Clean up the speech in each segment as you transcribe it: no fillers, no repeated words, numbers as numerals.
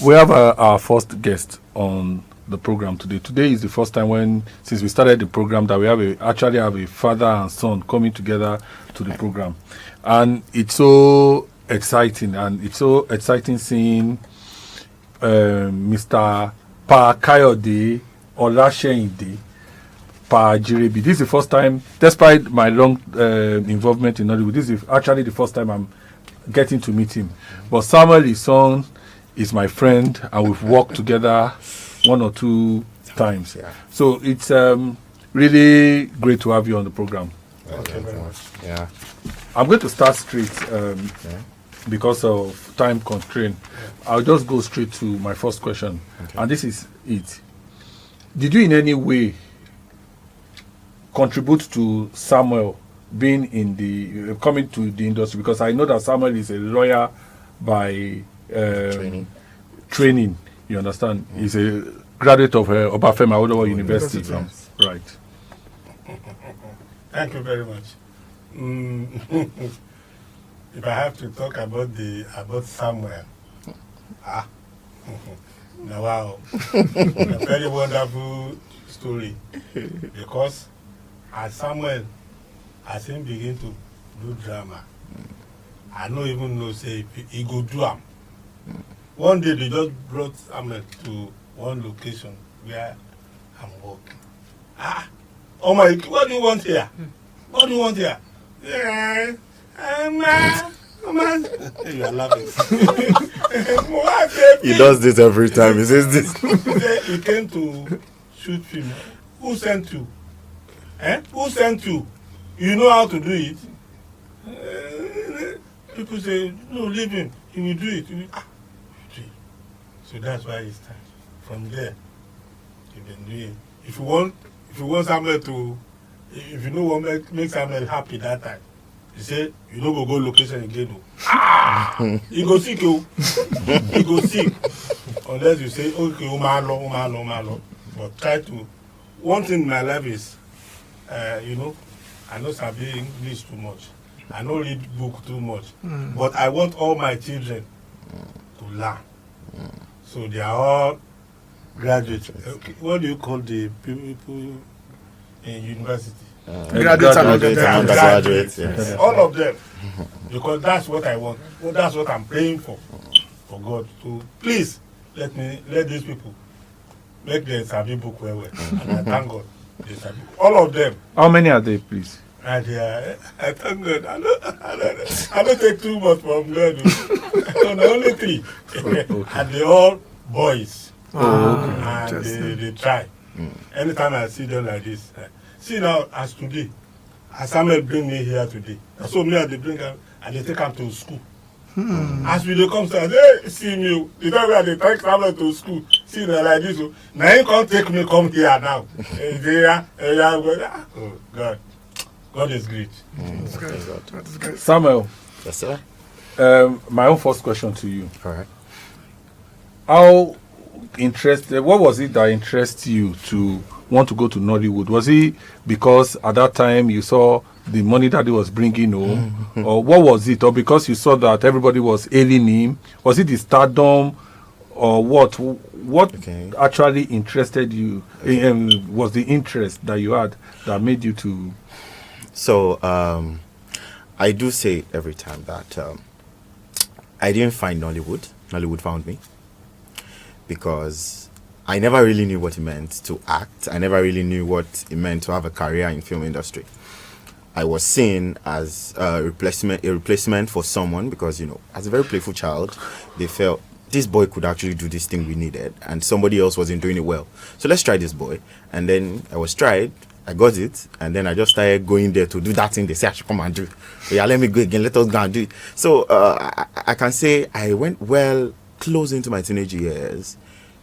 We have our first guest on the program today. Today is the first time since we started the program, that we actually have a father and son coming together to the program, and it's so exciting. And it's so exciting seeing Mr. Pa Kayode Olaseyinde Pa Ajirebi. This is the first time, despite my long involvement in Nollywood, this is actually the first time I'm getting to meet him. But Samuel, his son, is my friend, and we've worked together one or two times. Yeah. So it's really great to have you on the program. Okay, very much. Yeah. I'm going to start straight because of time constraint. I'll just go straight to my first question. Okay. And this is it. Did you in any way contribute to Samuel being in the coming to the industry? Because I know that Samuel is a lawyer by training. You understand? He's a graduate of Obafemi Awolowo University. Right. Thank you very much. If I have to talk about Samuel, now wow, a very wonderful story, because as Samuel, as him begin to do drama, I don't even know say he go do am. One day they just brought Samuel to one location where I'm working. Oh my, what do you want here? What do you want here? Yeah, you are laughing. He does this every time. He says this. He came to shoot film. Who sent you? Who sent you? You know how to do it? People say, no, leave him. He will do it. So that's why it's time. From there, you can do it. If you want Samuel to, if you know what make Samuel happy that time, you say, you don't go location again. He go sick, you. He go sick. Unless you say, okay, umalo. But try to, one thing in my life is, I know sabi English too much. I don't read book too much. But I want all my children to learn. So they are all graduates. Okay. What do you call the people in university? Graduates and undergraduates. Yes. All of them. Because that's what I want. Well, that's what I'm praying for God to please let these people make their sabi book well. And I thank God. They sabi. All of them. How many are they, please? And I thank God. I don't take too much from God. No, only 3. Okay. And they all boys. And they try. Anytime I see them like this. See now, as today, as Samuel bring me here today. So me they bring them and they take them to school. As we come to hey, see me, the time where they take Samuel to school, see them like this. Now he can't take me come here now. Oh God. God is great. That's great. Samuel. Yes, sir. My own first question to you. All right. What was it that interests you to want to go to Nollywood? Was it because at that time you saw the money that he was bringing home? Or what was it? Or because you saw that everybody was hailing him? Was it the stardom? Or what actually interested you? Was the interest that you had that made you to... So, I do say it every time that I didn't find Nollywood. Nollywood found me. Because I never really knew what it meant to act. I never really knew what it meant to have a career in film industry. I was seen as a replacement for someone because, as a very playful child, they felt this boy could actually do this thing we needed and somebody else wasn't doing it well. So let's try this boy. And then I was tried. I got it, and then I just started going there to do that thing they say I should come and do. But yeah, let me go again, let us go and do it. So I can say I went close into my teenage years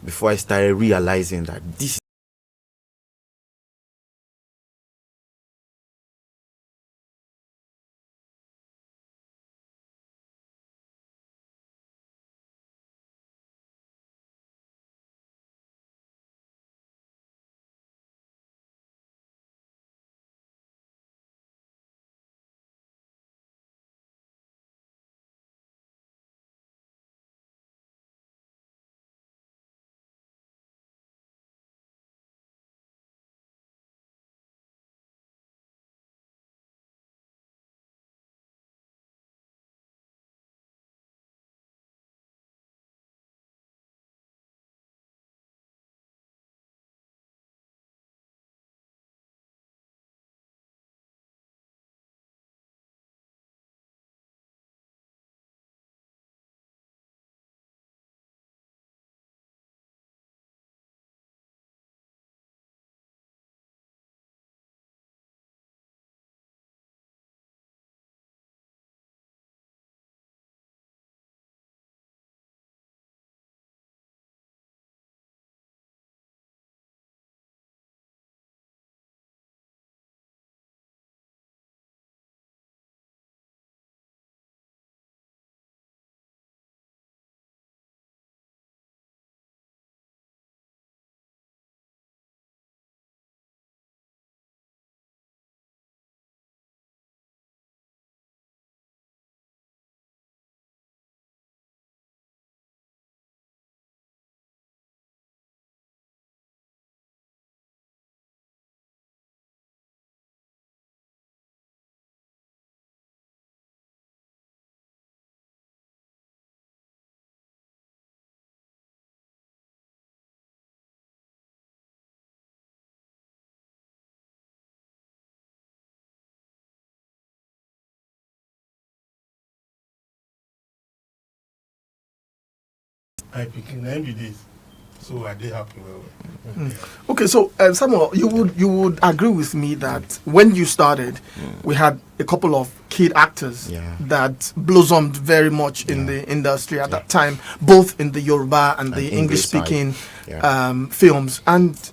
before I started realizing that this my pikin na him be this. So I dey happy well well. Okay, so Samuel, you would agree with me that when you started, we had a couple of kid actors that blossomed very much in the industry at that time, both in the Yoruba and the English-speaking films. And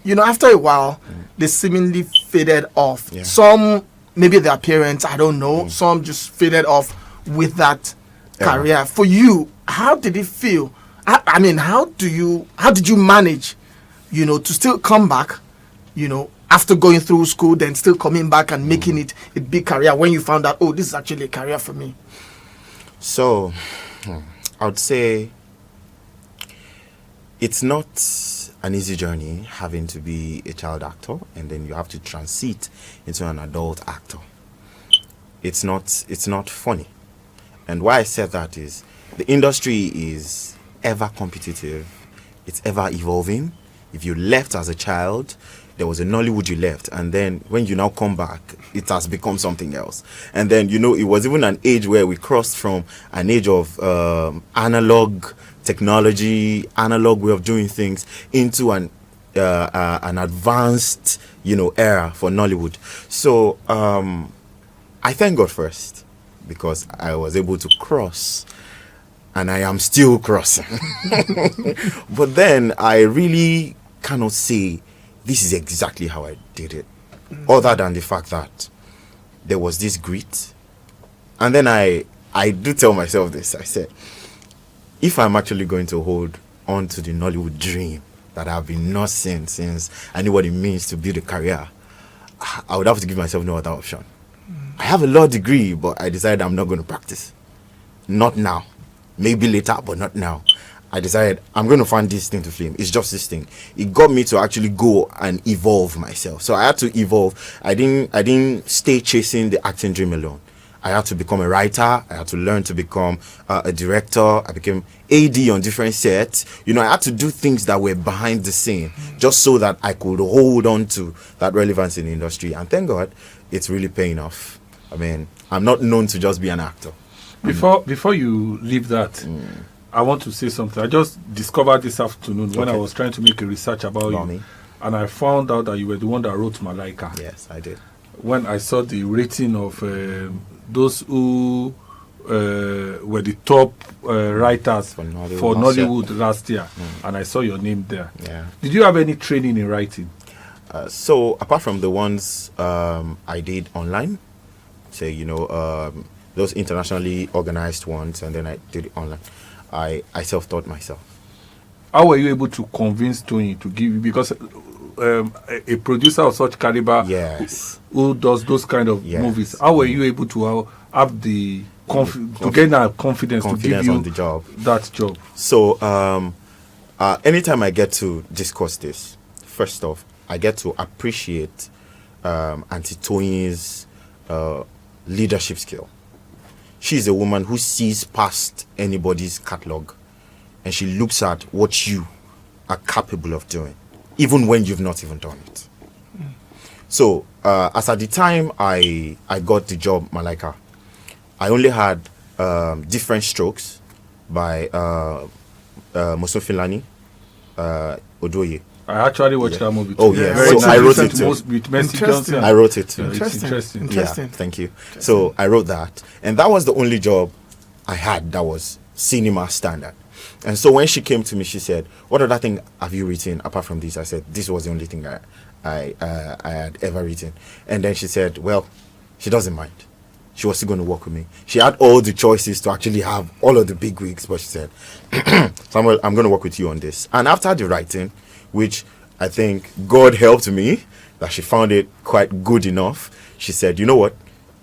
you know, after a while, they seemingly faded off. Yeah. Some, maybe their parents, I don't know. Some just faded off with that career. For you, how did it feel? I mean, how did you manage, you know, to still come back, you know, after going through school, then still coming back and making it a big career when you found out, oh, this is actually a career for me? So, I would say it's not an easy journey having to be a child actor and then you have to transit into an adult actor. It's not funny. And why I said that is the industry is ever competitive. It's ever evolving. If you left as a child, there was a Nollywood you left, and then when you now come back, it has become something else. And then, you know, it was even an age where we crossed from an age of analog technology, analog way of doing things, into an advanced, you know, era for Nollywood. So I thank God first because I was able to cross. And I am still crossing. But then I really cannot say this is exactly how I did it. Other than the fact that there was this grit. And then I do tell myself this. I said, if I'm actually going to hold on to the Nollywood dream that I've been nursing since I knew what it means to build a career, I would have to give myself no other option. I have a law degree, but I decided I'm not going to practice. Not now. Maybe later, but not now. I decided I'm going to find this thing to film. It's just this thing. It got me to actually go and evolve myself. So I had to evolve. I didn't stay chasing the acting dream alone. I had to become a writer. I had to learn to become a director. I became AD on different sets. You know, I had to do things that were behind the scene just so that I could hold on to that relevance in the industry. And thank God, it's really paying off. I mean, I'm not known to just be an actor. Before you leave that, I want to say something. I just discovered this afternoon when I was trying to make a research about you, me. and I found out that you were the one that wrote Malaika. Yes, I did. When I saw the rating of those who were the top writers for Nollywood last year, and I saw your name there. Yeah. Did you have any training in writing? So apart from the ones I did online, say, you know, those internationally organized ones, and then I did it online, I self-taught myself. How were you able to convince Tony to give you, because a producer of such caliber who does those kind of movies, how were you able to have the to gain that confidence to give you on the job. That job? So anytime I get to discuss this, first off, I get to appreciate Auntie Tony's leadership skill. She's a woman who sees past anybody's catalog and she looks at what you are capable of doing, even when you've not even done it. So, as at the time I got the job Malaika, I only had different strokes by Mosofilani, Odoye. I actually watched that movie too. Oh, yeah. Very So I wrote it too. With Mercy Johnson. I wrote it too. It's interesting. Yeah, thank you. So I wrote that. And that was the only job I had that was cinema standard. And so when she came to me, she said, what other thing have you written apart from this? I said, this was the only thing I had ever written. And then she said, well, she doesn't mind. She was still going to work with me. She had all the choices to actually have all of the big wigs, but she said, Samuel, I'm going to work with you on this. And after the writing, which I think God helped me, that she found it quite good enough, she said, you know what?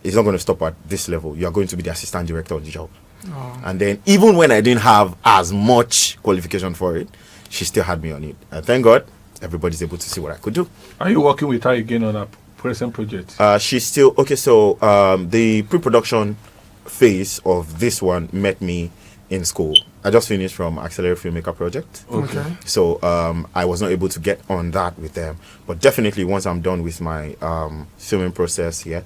It's not going to stop at this level. You are going to be the assistant director of the job. Oh. And then even when I didn't have as much qualification for it, she still had me on it. And thank God, everybody's able to see what I could do. Are you working with her again on a present project? She's still, okay, so the pre-production phase of this one met me in school. I just finished from Accelerated Filmmaker Project. Okay. So I was not able to get on that with them. But definitely once I'm done with my filming process here,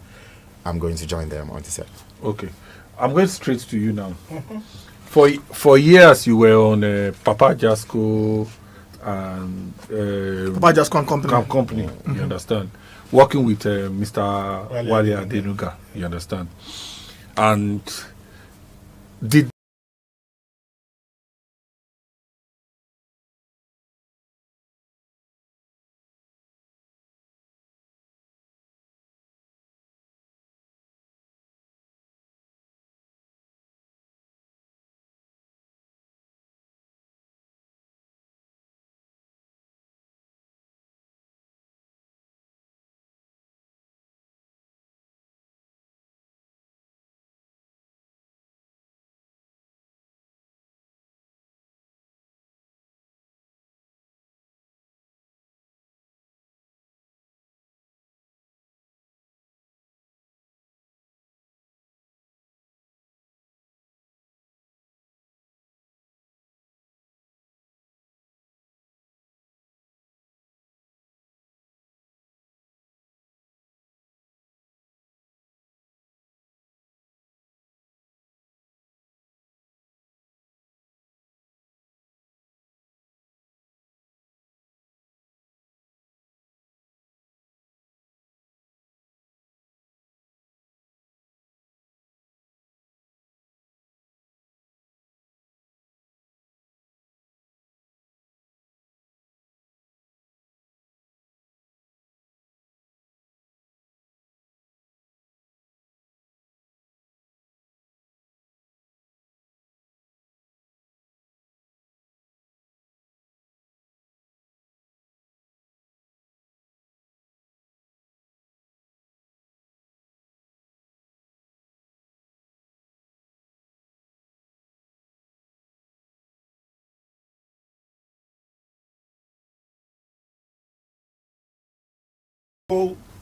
I'm going to join them on the set. Okay. I'm going straight to you now. for years you were on Papa Jasco and Papa Jasco and Company. Company. You understand? Working with Mr. Wale Adenuga. You understand? And did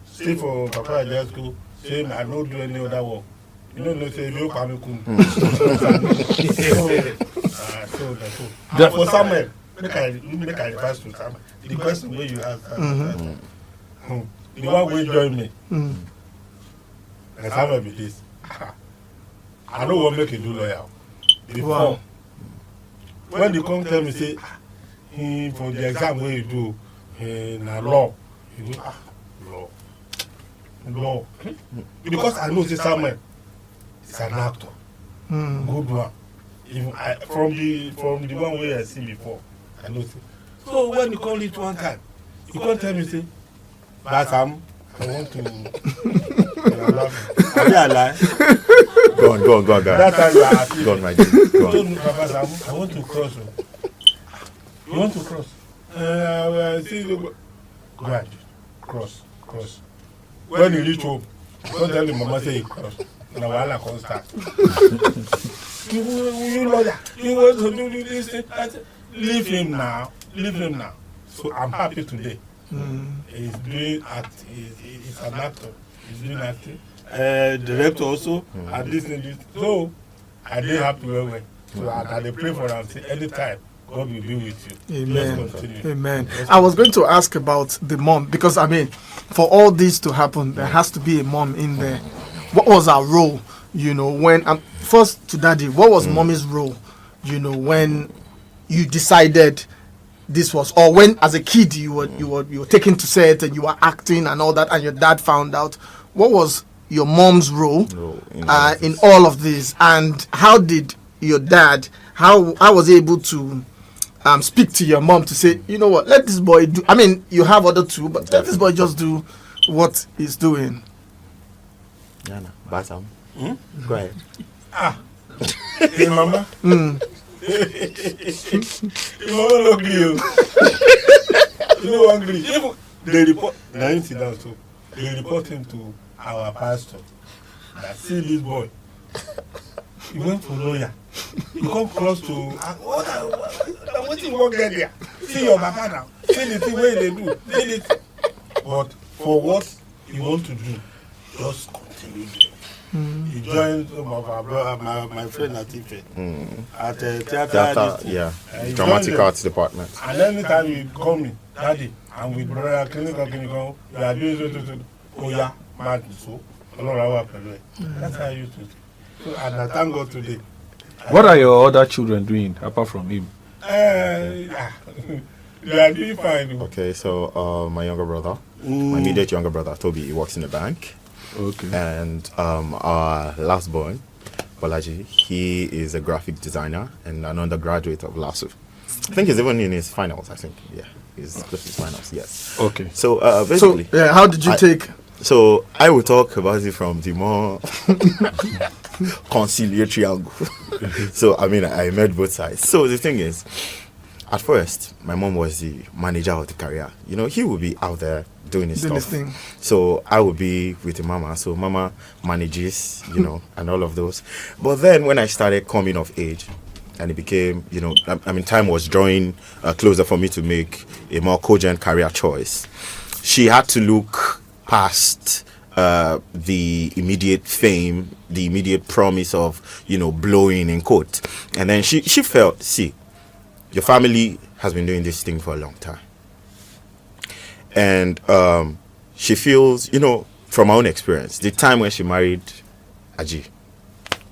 stay for Papa Ajirebi, say I don't do any other work. You know, say you come kum. So for Samuel, make I pass to Samuel. The question where you ask, the one will join me. And Samuel be this. I don't want to make you do lawyer. Before, when they come tell me say, for the exam where you do in law, you go law. Because I know say Samuel is an actor. Good one. Even from the one way I see before, I know. So when you call it one time, you can't tell me say, but I want to. I lie. Go on, guys. That time you are happy. Go on, my dear. Go on. I want to cross. You want to cross? See, go ahead. Cross. When you reach home, don't tell your mama say you cross. Now wahala come start. You lawyer, you want to do this thing. Leave him now. So I'm happy today. He's doing act. He's an actor. He's doing acting. Director also. And this. So I did happy well. So I pray for him. Anytime God will be with you. Amen. Amen. I was going to ask about the mom because I mean, for all this to happen, there has to be a mom in there. What was her role? You know, when first to Daddy, what was mommy's role? You know, when you decided this was, or when as a kid you were taken to set and you were acting and all that, and your dad found out. What was your mom's role in all of this, and how did your dad? How was he able to speak to your mom to say, you know what, let this boy do? I mean, you have other two, but let this boy just do what he's doing. Yana, Batam. Go ahead. Hey, mama. You mama no agree. You no agree. Even they report. Now you sit down, so they report him to our pastor. That see this boy. He went for lawyer. He come close to. What you won't get there? See your papa now. See the thing where they do. See it. But for what he want to do, just continue. He joined some of our brother, my friend Latife at theater. Dramatic arts department. And anytime you call me, Daddy, I'm with brother clinical, we are doing so. Oh yeah, mad so. That's how I used to. So, and I thank God today. What are your other children doing apart from him? They are doing fine. Okay, so my younger brother, my immediate younger brother, Toby, he works in a bank. Okay. And our last born, Bolaji, he is a graphic designer and an undergraduate of LASU. I think he's even in his finals, I think. Yeah, he's close to his finals, yes. Okay. So basically... So, yeah, how did you take... So I will talk about it from the more conciliatory angle. So, I mean, I met both sides. So the thing is, at first, my mom was the manager of the career. You know, he would be out there doing his stuff. So I would be with the mama. So mama manages, you know, and all of those. But then when I started coming of age, and it became, you know, I mean, time was drawing closer for me to make a more cogent career choice. She had to look past the immediate fame, the immediate promise of, you know, blowing in quote. And then she felt, see, your family has been doing this thing for a long time. And she feels, you know, from my own experience, the time when she married Aji,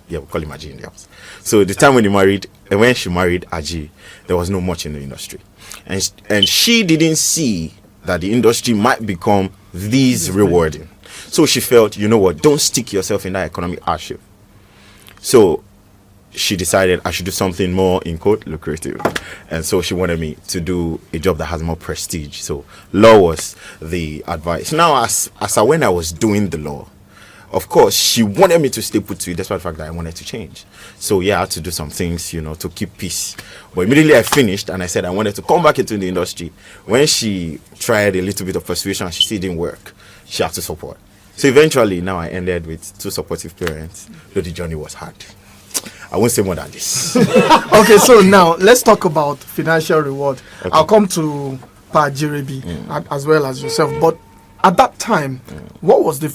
yeah, we call him Aji in the house. So the time when she married Aji, there was no much in the industry. And she didn't see that the industry might become this rewarding. So she felt, you know what, don't stick yourself in that economic hardship. So she decided I should do something more, in quote, lucrative. And so she wanted me to do a job that has more prestige. So law was the advice. Now, as when I was doing the law, of course, she wanted me to stay put to it, despite the fact that I wanted to change. So yeah, I had to do some things, you know, to keep peace. But immediately I finished and I said I wanted to come back into the industry. When she tried a little bit of persuasion, she still didn't work. She had to support. So eventually, now I ended with 2 supportive parents, though the journey was hard. I won't say more than this. Okay, so now let's talk about financial reward. Okay. I'll come to Pa Ajirebi as well as yourself. But at that time, what was the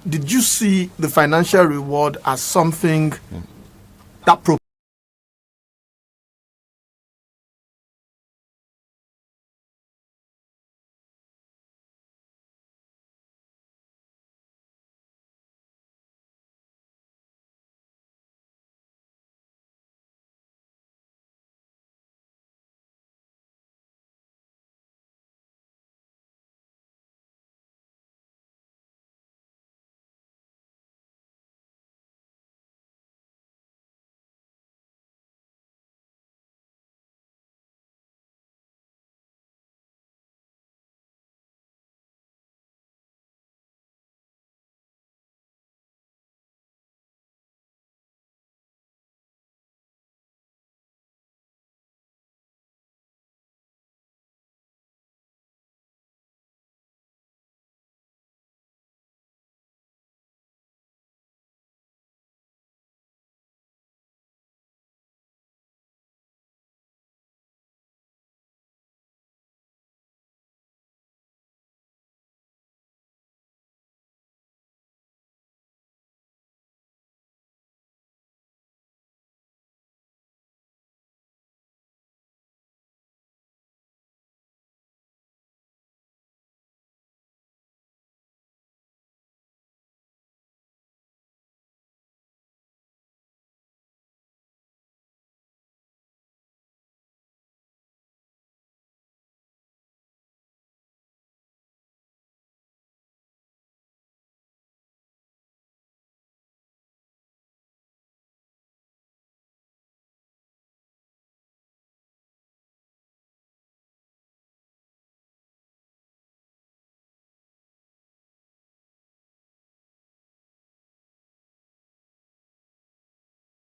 did you see the financial reward as something that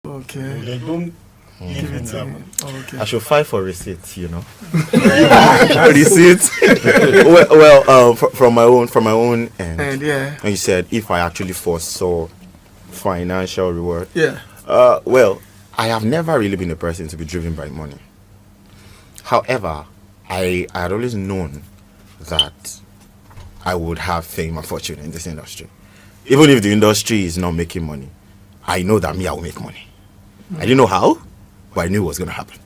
Okay. They don't give him that money. Okay. I should file for receipts, you know. Receipts. From my own end. And yeah. And you said if I actually foresaw financial reward. Yeah. Well, I have never really been a person to be driven by money. However, I had always known that I would have fame and fortune in this industry. Even if the industry is not making money, I know that I will make money. I didn't know how, but I knew it was going to happen.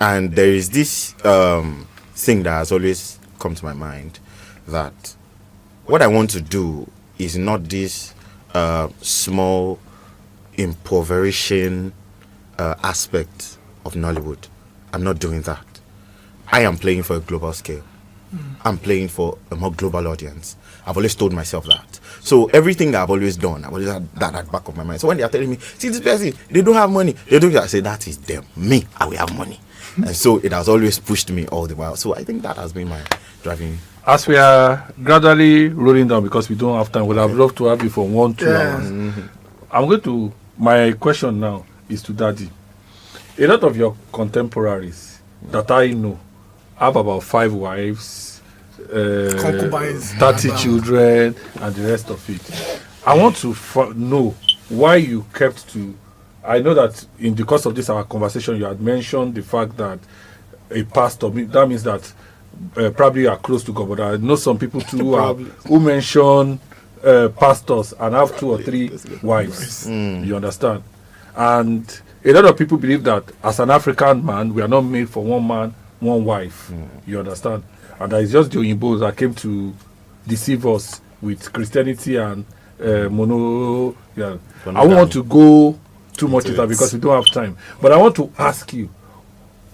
And there is this thing that has always come to my mind, that what I want to do is not this small, impoverishing aspect of Nollywood. I'm not doing that. I am playing for a global scale. I'm playing for a more global audience. I've always told myself that. So everything I've always done, I've always had that at the back of my mind. So when they are telling me, see this person, they don't have money, they don't, I say, that is them. Me, I will have money. And so it has always pushed me all the while. So I think that has been my driving. As we are gradually rolling down because we don't have time, we'll have loved to have you for 1-2 hours. I'm going to, my question now is to Daddy. A lot of your contemporaries that I know have about 5 wives, concubines, 30 children, and the rest of it. I want to know why you kept to. I know that in the course of this our conversation, you had mentioned the fact that a pastor, that means that probably you are close to God, but I know some people too who mention pastors and have 2 or 3 wives. You understand? And a lot of people believe that as an African man, we are not made for one man, one wife. You understand? And that is just the Oyimbos that came to deceive us with Christianity and mono. Yeah. I won't want to go too much into that because we don't have time. But I want to ask you,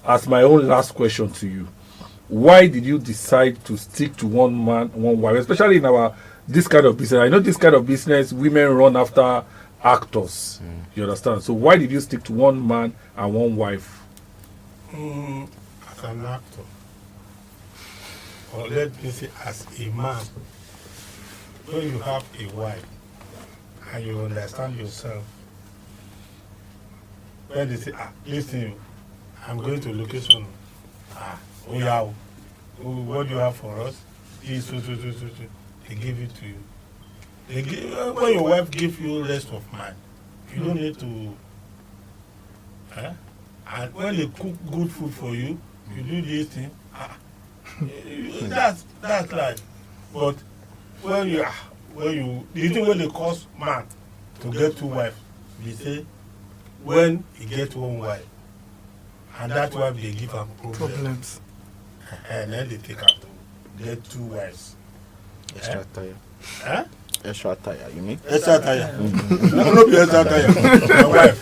as my own last question to you, why did you decide to stick to one man, one wife, especially in this kind of business? I know this kind of business, women run after actors. You understand? So why did you stick to one man and one wife? As an actor, or let me say as a man, when you have a wife and you understand yourself, when they say, listen, I'm going to location, oh yeah, what do you have for us? This, so. They give it to you. When your wife gives you rest of mind, you don't need to. And when they cook good food for you, you do this thing. That's life. But when you the thing when they cause man to get 2 wives, they say when he get 1 wife, and that wife they give him problems, and then they take her to get 2 wives. Extra tire. Extra tire, you mean? Extra tire. No be extra tire. My wife.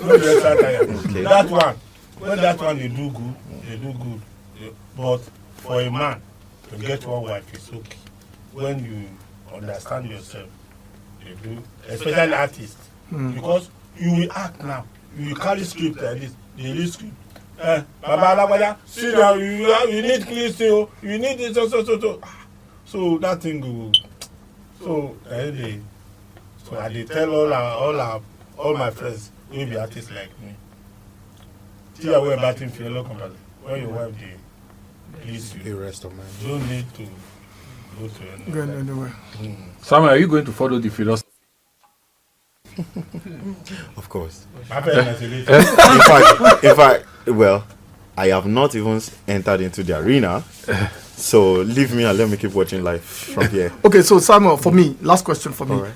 No be extra tire. Okay. That one. When that one they do good. But for a man to get 1 wife is okay. When you understand yourself, you do, especially artists. Because you will act now. You will carry script like this. They read script. Baba Alabaya, see now you need clean, you need this, so. So that thing go. So I dey tell all my friends wey be artists like me. See how we batting for your local company. When your wife dey please you, The rest of mine. you don't need to go to anywhere. Samuel, are you going to follow the philosophy? Of course. in fact, well, I have not even entered into the arena. So leave me and let me keep watching life from here. Okay, so Samuel, for me, last question for me. All right.